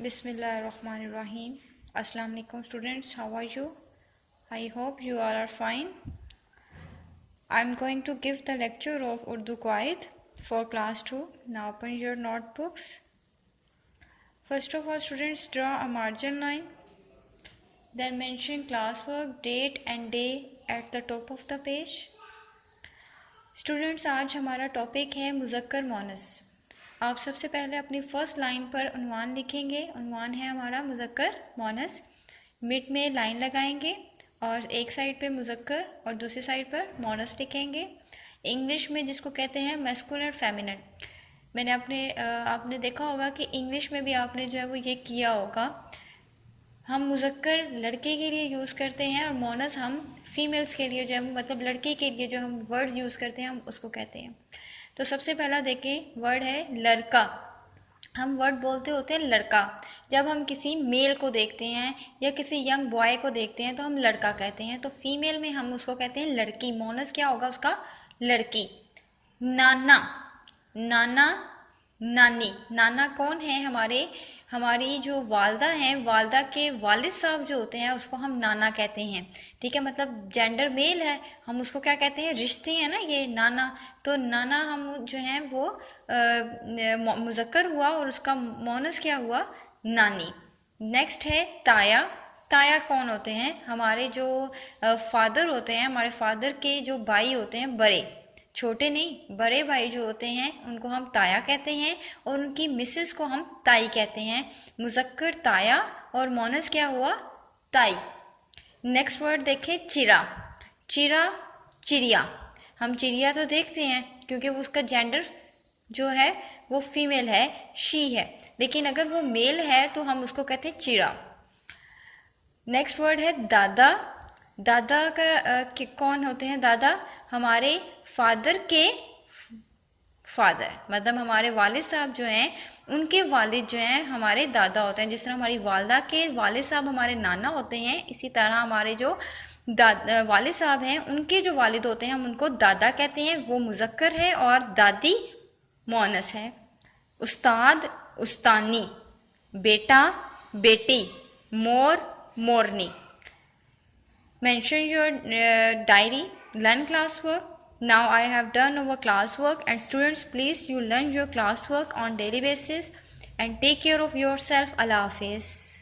Bismillahirrahmanirrahim. Assalamu alaikum students, how are you? I hope you all are fine. I'm going to give the lecture of Urdu Qaid for class 2. Now open your notebooks. First of all students, draw a margin line. Then mention classwork, date and day at the top of the page. Students आज हमारा topic है मुज़क्कर मोनस। आप सबसे पहले अपनी first line पर उन्वान लिखेंगे। उन्वान है हमारा मुज़क्कर मोनस। मिड में लाइन लगाएंगे और एक साइड पे मुज़क्कर और दूसरी साइड पर मोनस लिखेंगे। इंग्लिश में जिसको कहते हैं मैस्कुलिन फेमिनिन। मैंने आपने देखा होगा कि इंग्लिश में भी आपने जो है वो ये किया होगा। हम मुज़क्कर लड़के के लिए यूज़ करते हैं और मोनस हम फीमेल्स के लिए जो है मतलब लड़के के लिए जो हम वर्ड यूज़ करते हैं हम उसको कहते हैं। तो सबसे पहला देखें, वर्ड है लड़का। हम वर्ड बोलते होते हैं लड़का। जब हम किसी मेल को देखते हैं या किसी यंग बॉय को देखते हैं तो हम लड़का कहते हैं। तो फीमेल में हम उसको कहते हैं लड़की। मोनस क्या होगा उसका? लड़की। नाना, नाना, नानी। नाना कौन है? हमारी जो वालदा हैं, वालदा के वालिद साहब जो होते हैं उसको हम नाना कहते हैं। ठीक है, मतलब जेंडर मेल है, हम उसको क्या कहते हैं? रिश्ते हैं ना ये नाना। तो नाना हम जो हैं वो मुज़क्कर हुआ और उसका मोनस क्या हुआ? नानी। नेक्स्ट है ताया। ताया कौन होते हैं? हमारे जो फादर होते हैं, हमारे फादर के जो भाई होते हैं, बड़े, छोटे नहीं, बड़े भाई जो होते हैं उनको हम ताया कहते हैं और उनकी मिसेस को हम ताई कहते हैं। मुज़क्कर ताया और मोनस क्या हुआ? ताई। नेक्स्ट वर्ड देखें, चिरा। चिरा, चिड़िया। हम चिड़िया तो देखते हैं क्योंकि वो उसका जेंडर जो है वो फीमेल है, शी है, लेकिन अगर वो मेल है तो हम उसको कहते हैं चिड़ा। नेक्स्ट वर्ड है दादा। दादा का कौन होते हैं? दादा हमारे फादर के फादर, मतलब हमारे वालिद साहब जो हैं उनके वालिद जो हैं हमारे दादा होते हैं। जिस तरह हमारी वालदा के वालिद साहब हमारे नाना होते हैं, इसी तरह हमारे जो वालिद साहब हैं उनके जो वालिद होते हैं हम उनको दादा कहते हैं। वो मुज़क्कर है और दादी मोनस है। उस्ताद, उस्तानी। बेटा, बेटी। मोर, मोरनी। Mention your diary, learn classwork. Now I have done our classwork and students please you learn your classwork on daily basis and take care of yourself. Allah Hafiz.